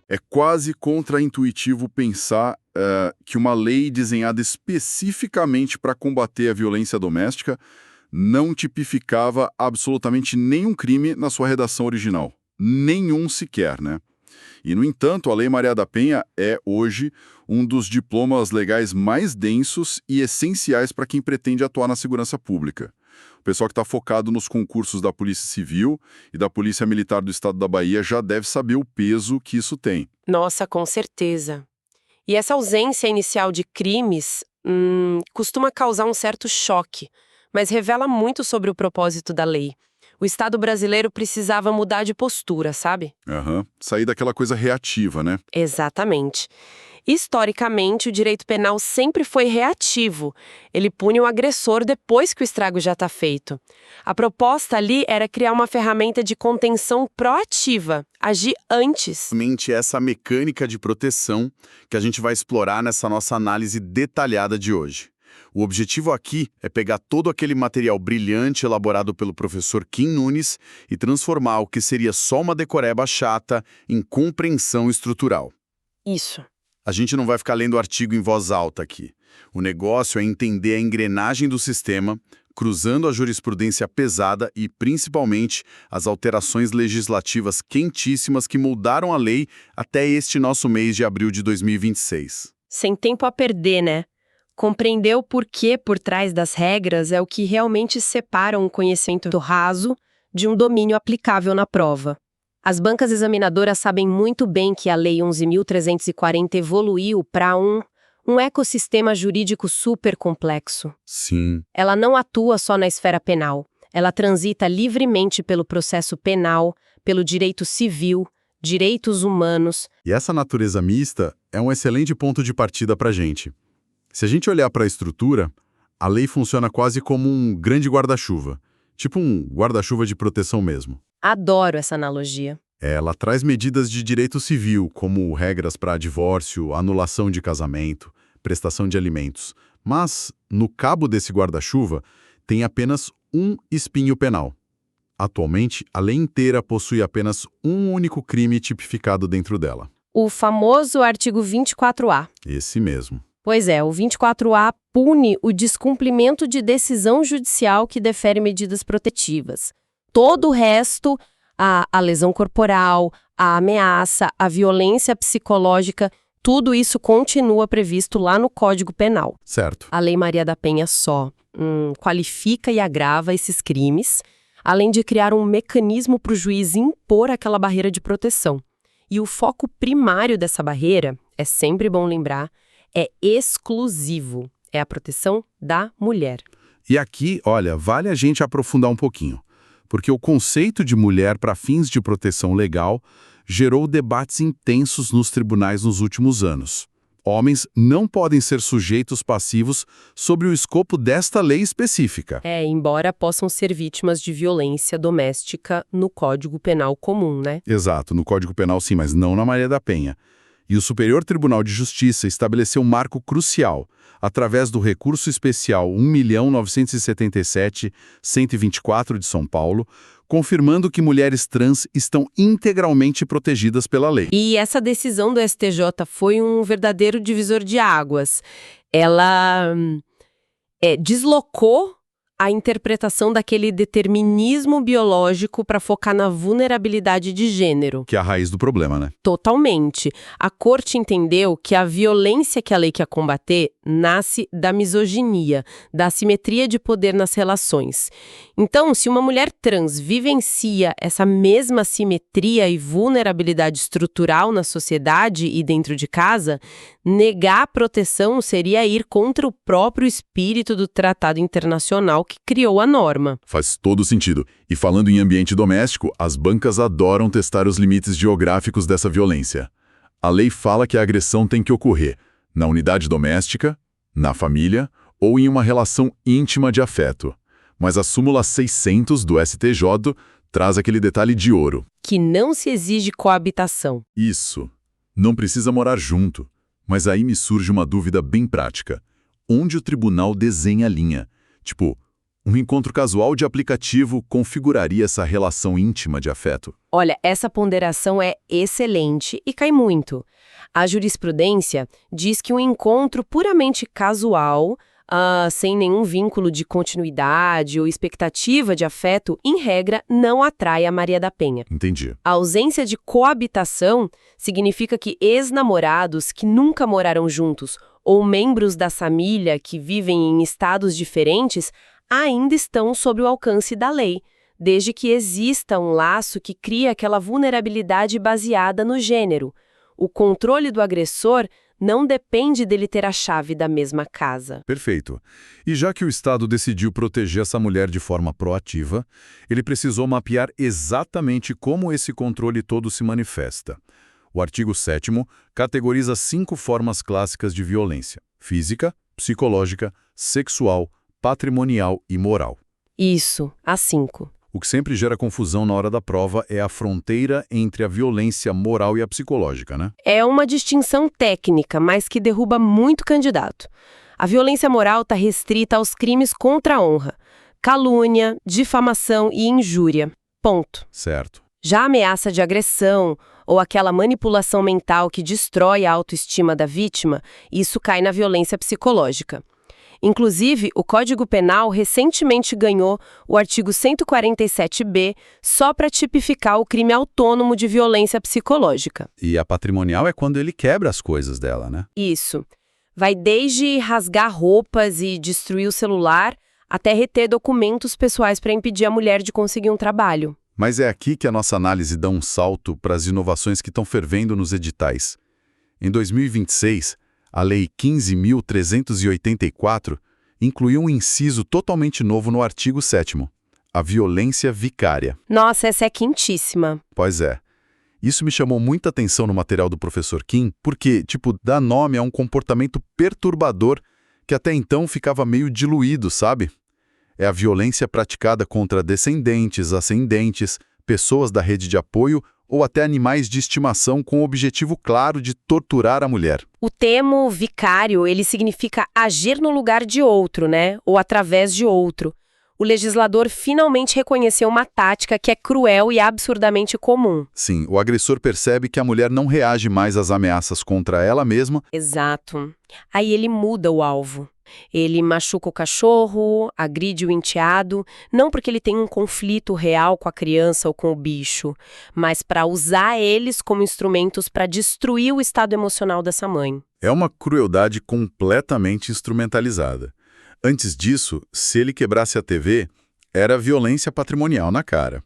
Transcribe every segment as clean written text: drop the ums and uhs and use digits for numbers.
É quase contraintuitivo pensar que uma lei desenhada especificamente para combater a violência doméstica não tipificava absolutamente nenhum crime na sua redação original. Nenhum sequer, né? E, no entanto, a Lei Maria da Penha é, hoje, um dos diplomas legais mais densos e essenciais para quem pretende atuar na segurança pública. O pessoal que está focado nos concursos da Polícia Civil e da Polícia Militar do Estado da Bahia já deve saber o peso que isso tem. Nossa, com certeza. E essa ausência inicial de crimes costuma causar um certo choque, mas revela muito sobre o propósito da lei. O Estado brasileiro precisava mudar de postura, sabe? Sair daquela coisa reativa, né? Exatamente. Historicamente, o direito penal sempre foi reativo. Ele pune o agressor depois que o estrago já está feito. A proposta ali era criar uma ferramenta de contenção proativa, agir antes. Exatamente essa mecânica de proteção que a gente vai explorar nessa nossa análise detalhada de hoje. O objetivo aqui é pegar todo aquele material brilhante elaborado pelo professor Kim Nunes e transformar o que seria só uma decoreba chata em compreensão estrutural. Isso. A gente não vai ficar lendo artigo em voz alta aqui. O negócio é entender a engrenagem do sistema, cruzando a jurisprudência pesada e, principalmente, as alterações legislativas quentíssimas que moldaram a lei até este nosso mês de abril de 2026. Sem tempo a perder, né? Compreender o porquê por trás das regras é o que realmente separa um conhecimento raso de um domínio aplicável na prova. As bancas examinadoras sabem muito bem que a Lei 11.340 evoluiu para um ecossistema jurídico super complexo. Sim. Ela não atua só na esfera penal. Ela transita livremente pelo processo penal, pelo direito civil, direitos humanos. E essa natureza mista é um excelente ponto de partida para a gente. Se a gente olhar para a estrutura, a lei funciona quase como um grande guarda-chuva, tipo um guarda-chuva de proteção mesmo. Adoro essa analogia. Ela traz medidas de direito civil, como regras para divórcio, anulação de casamento, prestação de alimentos. Mas, no cabo desse guarda-chuva, tem apenas um espinho penal. Atualmente, a lei inteira possui apenas um único crime tipificado dentro dela. O famoso artigo 24A. Esse mesmo. Pois é, o 24A pune o descumprimento de decisão judicial que defere medidas protetivas. Todo o resto, a lesão corporal, a ameaça, a violência psicológica, tudo isso continua previsto lá no Código Penal. Certo. A Lei Maria da Penha só qualifica e agrava esses crimes, além de criar um mecanismo para o juiz impor aquela barreira de proteção. E o foco primário dessa barreira, é sempre bom lembrar, é exclusivo. É a proteção da mulher. E aqui, olha, vale a gente aprofundar um pouquinho, porque o conceito de mulher para fins de proteção legal gerou debates intensos nos tribunais nos últimos anos. Homens não podem ser sujeitos passivos sobre o escopo desta lei específica. Embora possam ser vítimas de violência doméstica no Código Penal comum, né? Exato, no Código Penal sim, mas não na Maria da Penha. E o Superior Tribunal de Justiça estabeleceu um marco crucial, através do recurso especial 1.977.124 de São Paulo, confirmando que mulheres trans estão integralmente protegidas pela lei. E essa decisão do STJ foi um verdadeiro divisor de águas. Ela deslocou a interpretação daquele determinismo biológico para focar na vulnerabilidade de gênero. Que é a raiz do problema, né? Totalmente. A corte entendeu que a violência que a lei quer combater nasce da misoginia, da assimetria de poder nas relações. Então, se uma mulher trans vivencia essa mesma assimetria e vulnerabilidade estrutural na sociedade e dentro de casa, negar a proteção seria ir contra o próprio espírito do Tratado Internacional que criou a norma. Faz todo sentido. E falando em ambiente doméstico, as bancas adoram testar os limites geográficos dessa violência. A lei fala que a agressão tem que ocorrer na unidade doméstica, na família ou em uma relação íntima de afeto. Mas a súmula 600 do STJ traz aquele detalhe de ouro. Que não se exige coabitação. Isso. Não precisa morar junto. Mas aí me surge uma dúvida bem prática. Onde o tribunal desenha a linha? Tipo, Um encontro casual de aplicativo configuraria essa relação íntima de afeto? Olha, essa ponderação é excelente e cai muito. A jurisprudência diz que um encontro puramente casual, sem nenhum vínculo de continuidade ou expectativa de afeto, em regra, não atrai a Maria da Penha. Entendi. A ausência de coabitação significa que ex-namorados que nunca moraram juntos ou membros da família que vivem em estados diferentes ainda estão sob o alcance da lei, desde que exista um laço que cria aquela vulnerabilidade baseada no gênero. O controle do agressor não depende dele ter a chave da mesma casa. Perfeito. E já que o Estado decidiu proteger essa mulher de forma proativa, ele precisou mapear exatamente como esse controle todo se manifesta. O artigo 7º categoriza 5 formas clássicas de violência: física, psicológica, sexual, patrimonial e moral. Isso, a 5. O que sempre gera confusão na hora da prova é a fronteira entre a violência moral e a psicológica, né? É uma distinção técnica, mas que derruba muito candidato. A violência moral está restrita aos crimes contra a honra: calúnia, difamação e injúria. Ponto. Certo. Já a ameaça de agressão ou aquela manipulação mental que destrói a autoestima da vítima, isso cai na violência psicológica. Inclusive, o Código Penal recentemente ganhou o artigo 147b só para tipificar o crime autônomo de violência psicológica. E a patrimonial é quando ele quebra as coisas dela, né? Isso. Vai desde rasgar roupas e destruir o celular, até reter documentos pessoais para impedir a mulher de conseguir um trabalho. Mas é aqui que a nossa análise dá um salto para as inovações que estão fervendo nos editais. Em 2026, a Lei 15.384 incluiu um inciso totalmente novo no artigo 7º, a violência vicária. Nossa, essa é quentíssima. Pois é. Isso me chamou muita atenção no material do professor Kim, porque, dá nome a um comportamento perturbador que até então ficava meio diluído, sabe? É a violência praticada contra descendentes, ascendentes, pessoas da rede de apoio ou até animais de estimação com o objetivo claro de torturar a mulher. O termo vicário, ele significa agir no lugar de outro, né? Ou através de outro. O legislador finalmente reconheceu uma tática que é cruel e absurdamente comum. Sim, o agressor percebe que a mulher não reage mais às ameaças contra ela mesma. Exato. Aí ele muda o alvo. Ele machuca o cachorro, agride o enteado, não porque ele tem um conflito real com a criança ou com o bicho, mas para usar eles como instrumentos para destruir o estado emocional dessa mãe. É uma crueldade completamente instrumentalizada. Antes disso, se ele quebrasse a TV, era violência patrimonial na cara.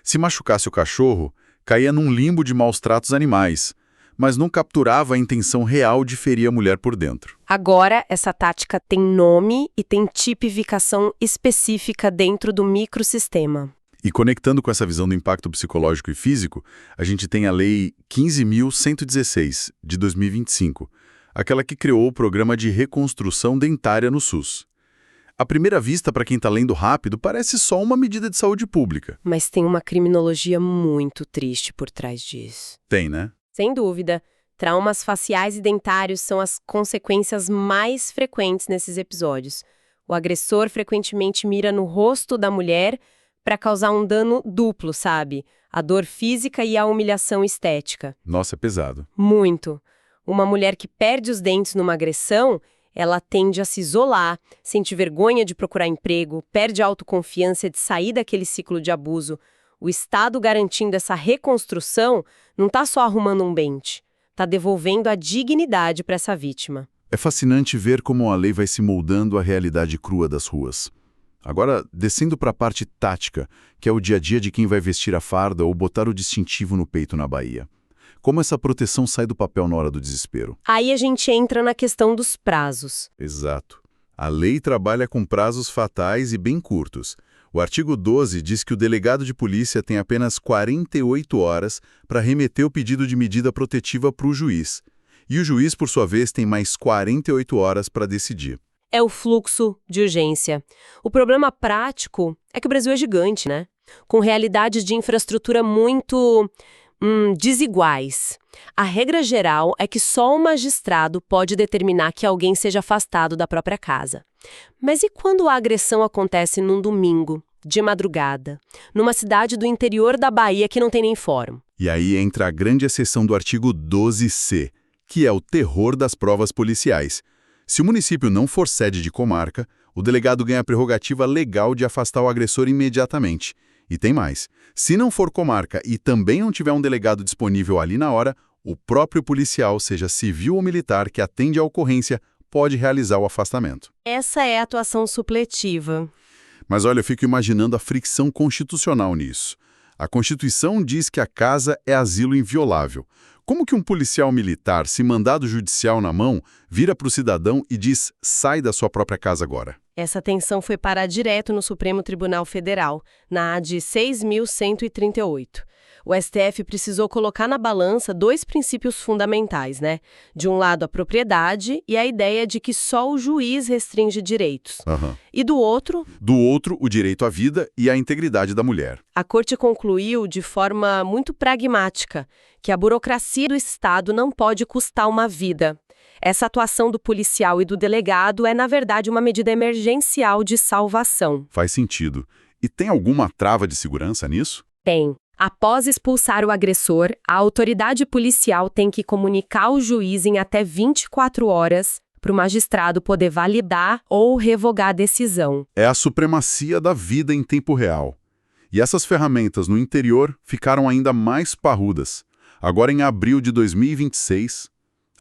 Se machucasse o cachorro, caía num limbo de maus-tratos animais, mas não capturava a intenção real de ferir a mulher por dentro. Agora, essa tática tem nome e tem tipificação específica dentro do microsistema. E conectando com essa visão do impacto psicológico e físico, a gente tem a Lei 15.116, de 2025, aquela que criou o Programa de Reconstrução Dentária no SUS. À primeira vista, para quem está lendo rápido, parece só uma medida de saúde pública. Mas tem uma criminologia muito triste por trás disso. Tem, né? Sem dúvida. Traumas faciais e dentários são as consequências mais frequentes nesses episódios. O agressor frequentemente mira no rosto da mulher para causar um dano duplo, sabe? A dor física e a humilhação estética. Nossa, é pesado. Muito. Uma mulher que perde os dentes numa agressão, ela tende a se isolar, sente vergonha de procurar emprego, perde a autoconfiança de sair daquele ciclo de abuso. O Estado garantindo essa reconstrução não está só arrumando um dente, está devolvendo a dignidade para essa vítima. É fascinante ver como a lei vai se moldando à realidade crua das ruas. Agora, descendo para a parte tática, que é o dia a dia de quem vai vestir a farda ou botar o distintivo no peito na Bahia. Como essa proteção sai do papel na hora do desespero? Aí a gente entra na questão dos prazos. Exato. A lei trabalha com prazos fatais e bem curtos. O artigo 12 diz que o delegado de polícia tem apenas 48 horas para remeter o pedido de medida protetiva para o juiz. E o juiz, por sua vez, tem mais 48 horas para decidir. É o fluxo de urgência. O problema prático é que o Brasil é gigante, né? Com realidades de infraestrutura muito Desiguais. A regra geral é que só o magistrado pode determinar que alguém seja afastado da própria casa. Mas e quando a agressão acontece num domingo, de madrugada, numa cidade do interior da Bahia que não tem nem fórum? E aí entra a grande exceção do artigo 12C, que é o terror das provas policiais. Se o município não for sede de comarca, o delegado ganha a prerrogativa legal de afastar o agressor imediatamente. E tem mais. Se não for comarca e também não tiver um delegado disponível ali na hora, o próprio policial, seja civil ou militar, que atende à ocorrência, pode realizar o afastamento. Essa é a atuação supletiva. Mas olha, eu fico imaginando a fricção constitucional nisso. A Constituição diz que a casa é asilo inviolável. Como que um policial militar, se mandado judicial na mão, vira para o cidadão e diz, sai da sua própria casa agora? Essa tensão foi parar direto no Supremo Tribunal Federal, na AD 6.138. O STF precisou colocar na balança dois princípios fundamentais, né? De um lado, a propriedade e a ideia de que só o juiz restringe direitos. E do outro... Do outro, o direito à vida e à integridade da mulher. A Corte concluiu de forma muito pragmática que a burocracia do Estado não pode custar uma vida. Essa atuação do policial e do delegado é, na verdade, uma medida emergencial de salvação. Faz sentido. E tem alguma trava de segurança nisso? Tem. Após expulsar o agressor, a autoridade policial tem que comunicar ao juiz em até 24 horas para o magistrado poder validar ou revogar a decisão. É a supremacia da vida em tempo real. E essas ferramentas no interior ficaram ainda mais parrudas. Agora, em abril de 2026,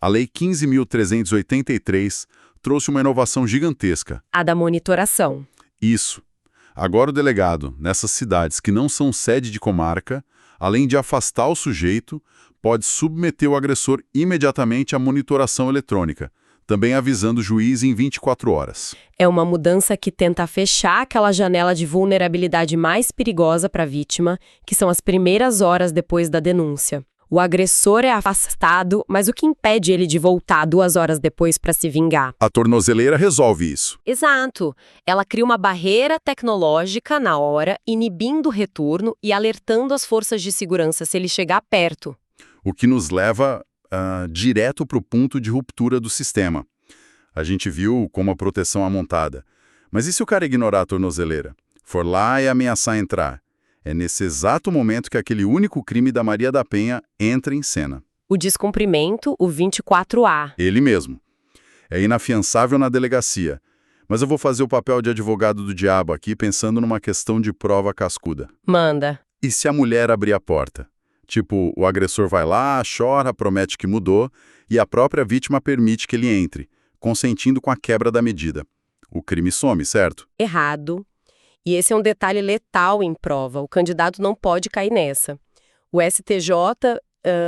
a Lei 15.383 trouxe uma inovação gigantesca. A da monitoração. Isso. Agora o delegado, nessas cidades que não são sede de comarca, além de afastar o sujeito, pode submeter o agressor imediatamente à monitoração eletrônica, também avisando o juiz em 24 horas. É uma mudança que tenta fechar aquela janela de vulnerabilidade mais perigosa para a vítima, que são as primeiras horas depois da denúncia. O agressor é afastado, mas o que impede ele de voltar 2 horas depois para se vingar? A tornozeleira resolve isso. Exato. Ela cria uma barreira tecnológica na hora, inibindo o retorno e alertando as forças de segurança se ele chegar perto. O que nos leva direto para o ponto de ruptura do sistema. A gente viu como a proteção é montada. Mas e se o cara ignorar a tornozeleira? For lá e ameaçar entrar? É nesse exato momento que aquele único crime da Maria da Penha entra em cena. O descumprimento, o 24A. Ele mesmo. É inafiançável na delegacia. Mas eu vou fazer o papel de advogado do diabo aqui pensando numa questão de prova cascuda. Manda. E se a mulher abrir a porta? Tipo, o agressor vai lá, chora, promete que mudou e a própria vítima permite que ele entre, consentindo com a quebra da medida. O crime some, certo? Errado. E esse é um detalhe letal em prova. O candidato não pode cair nessa. O STJ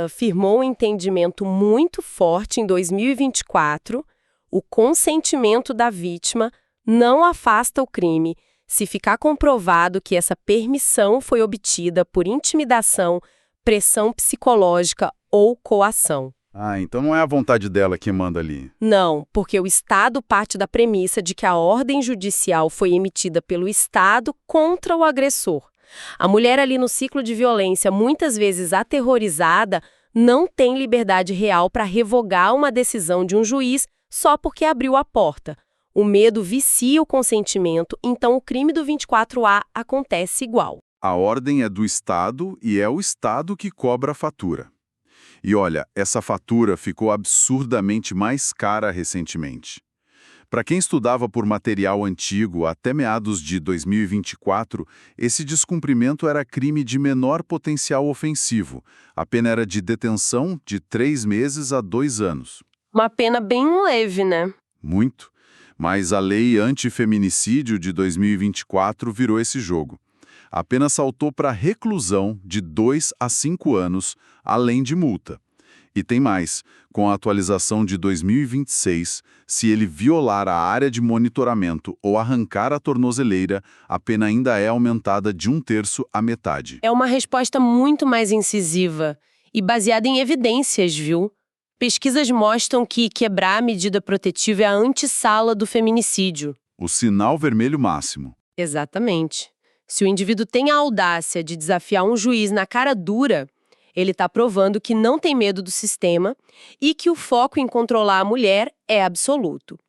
firmou um entendimento muito forte em 2024. O consentimento da vítima não afasta o crime se ficar comprovado que essa permissão foi obtida por intimidação, pressão psicológica ou coação. Ah, então não é a vontade dela que manda ali. Não, porque o Estado parte da premissa de que a ordem judicial foi emitida pelo Estado contra o agressor. A mulher ali no ciclo de violência, muitas vezes aterrorizada, não tem liberdade real para revogar uma decisão de um juiz só porque abriu a porta. O medo vicia o consentimento, então o crime do 24A acontece igual. A ordem é do Estado e é o Estado que cobra a fatura. E olha, essa fatura ficou absurdamente mais cara recentemente. Para quem estudava por material antigo até meados de 2024, esse descumprimento era crime de menor potencial ofensivo. A pena era de detenção de 3 meses a 2 anos. Uma pena bem leve, né? Muito. Mas a lei antifeminicídio de 2024 virou esse jogo. A pena saltou para reclusão de 2 a 5 anos, além de multa. E tem mais, com a atualização de 2026, se ele violar a área de monitoramento ou arrancar a tornozeleira, a pena ainda é aumentada de 1/3 à metade. É uma resposta muito mais incisiva e baseada em evidências, viu? Pesquisas mostram que quebrar a medida protetiva é a antessala do feminicídio. O sinal vermelho máximo. Exatamente. Se o indivíduo tem a audácia de desafiar um juiz na cara dura, Ele está provando que não tem medo do sistema e que o foco em controlar a mulher é absoluto.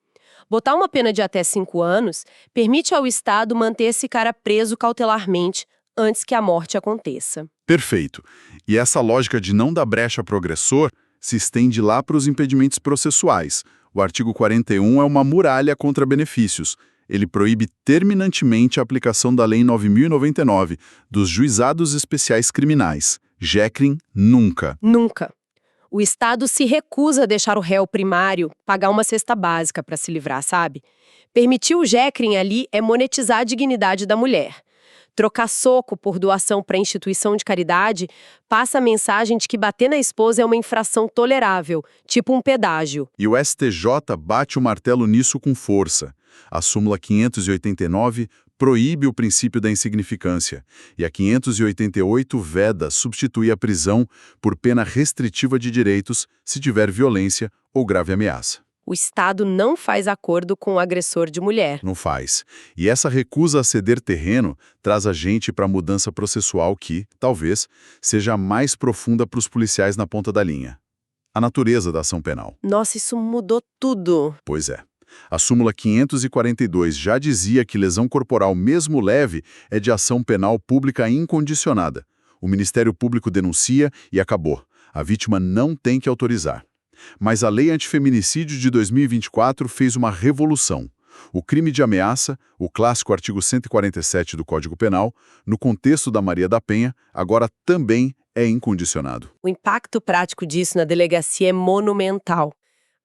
Botar uma pena de até 5 anos permite ao Estado manter esse cara preso cautelarmente antes que a morte aconteça. Perfeito. E essa lógica de não dar brecha para o agressor se estende lá para os impedimentos processuais. O artigo 41 é uma muralha contra benefícios. Ele proíbe terminantemente a aplicação da Lei 9.099, dos Juizados Especiais Criminais. JECRIM, nunca. Nunca. O Estado se recusa a deixar o réu primário pagar uma cesta básica para se livrar, sabe? Permitir o JECRIM ali é monetizar a dignidade da mulher. Trocar soco por doação para instituição de caridade passa a mensagem de que bater na esposa é uma infração tolerável, tipo um pedágio. E o STJ bate o martelo nisso com força. A súmula 589 proíbe o princípio da insignificância, e a 588 veda substitui a prisão por pena restritiva de direitos se tiver violência ou grave ameaça. O Estado não faz acordo com o agressor de mulher. Não faz. E essa recusa a ceder terreno traz a gente para a mudança processual que, talvez, seja a mais profunda para os policiais na ponta da linha. A natureza da ação penal. Nossa, isso mudou tudo. Pois é. A súmula 542 já dizia que lesão corporal mesmo leve é de ação penal pública incondicionada. O Ministério Público denuncia e acabou. A vítima não tem que autorizar. Mas a Lei Antifeminicídio de 2024 fez uma revolução. O crime de ameaça, o clássico artigo 147 do Código Penal, no contexto da Maria da Penha, agora também é incondicionado. O impacto prático disso na delegacia é monumental.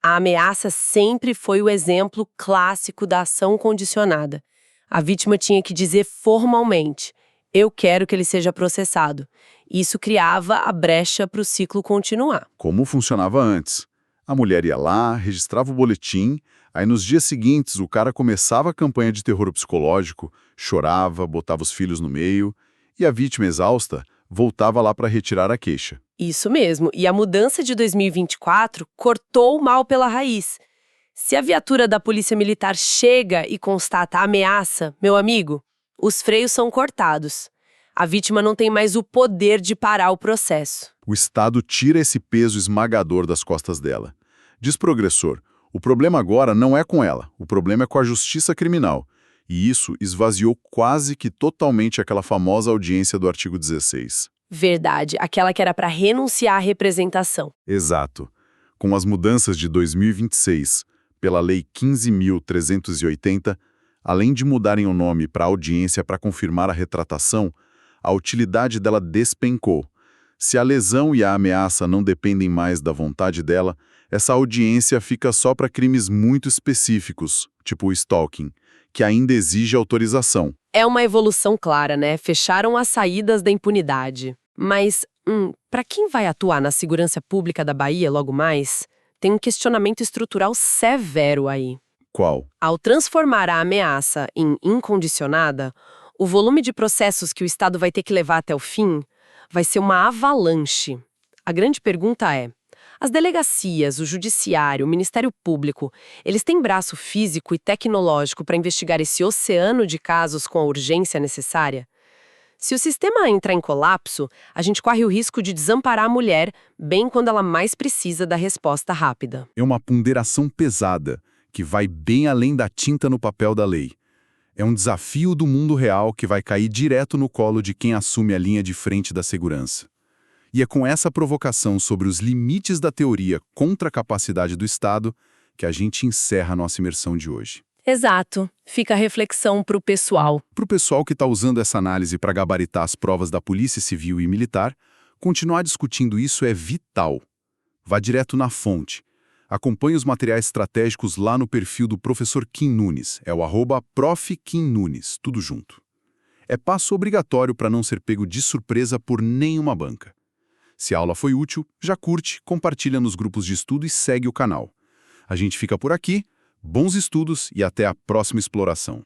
A ameaça sempre foi o exemplo clássico da ação condicionada. A vítima tinha que dizer formalmente: eu quero que ele seja processado. Isso criava a brecha para o ciclo continuar. Como funcionava antes? A mulher ia lá, registrava o boletim, aí nos dias seguintes o cara começava a campanha de terror psicológico, chorava, botava os filhos no meio, e a vítima exausta voltava lá para retirar a queixa. Isso mesmo, e a mudança de 2024 cortou o mal pela raiz. Se a viatura da Polícia Militar chega e constata a ameaça, meu amigo, os freios são cortados. A vítima não tem mais o poder de parar o processo. O Estado tira esse peso esmagador das costas dela. Diz pro agressor, o problema agora não é com ela, o problema é com a justiça criminal. E isso esvaziou quase que totalmente aquela famosa audiência do artigo 16. Verdade, aquela que era para renunciar à representação. Exato. Com as mudanças de 2026, pela Lei 15.380, além de mudarem o nome para audiência para confirmar a retratação, a utilidade dela despencou. Se a lesão e a ameaça não dependem mais da vontade dela, essa audiência fica só para crimes muito específicos, tipo o stalking, que ainda exige autorização. É uma evolução clara, né? Fecharam as saídas da impunidade. Mas, para quem vai atuar na segurança pública da Bahia logo mais, tem um questionamento estrutural severo aí. Qual? Ao transformar a ameaça em incondicionada, o volume de processos que o Estado vai ter que levar até o fim vai ser uma avalanche. A grande pergunta é: as delegacias, o judiciário, o Ministério Público, eles têm braço físico e tecnológico para investigar esse oceano de casos com a urgência necessária? Se o sistema entrar em colapso, a gente corre o risco de desamparar a mulher bem quando ela mais precisa da resposta rápida. É uma ponderação pesada, que vai bem além da tinta no papel da lei. É um desafio do mundo real que vai cair direto no colo de quem assume a linha de frente da segurança. E é com essa provocação sobre os limites da teoria contra a capacidade do Estado que a gente encerra a nossa imersão de hoje. Exato. Fica a reflexão para o pessoal. Para o pessoal que está usando essa análise para gabaritar as provas da Polícia Civil e Militar, continuar discutindo isso é vital. Vá direto na fonte. Acompanhe os materiais estratégicos lá no perfil do professor Kim Nunes, é o @profKimNunes, tudo junto. É passo obrigatório para não ser pego de surpresa por nenhuma banca. Se a aula foi útil, já curte, compartilha nos grupos de estudo e segue o canal. A gente fica por aqui, bons estudos e até a próxima exploração.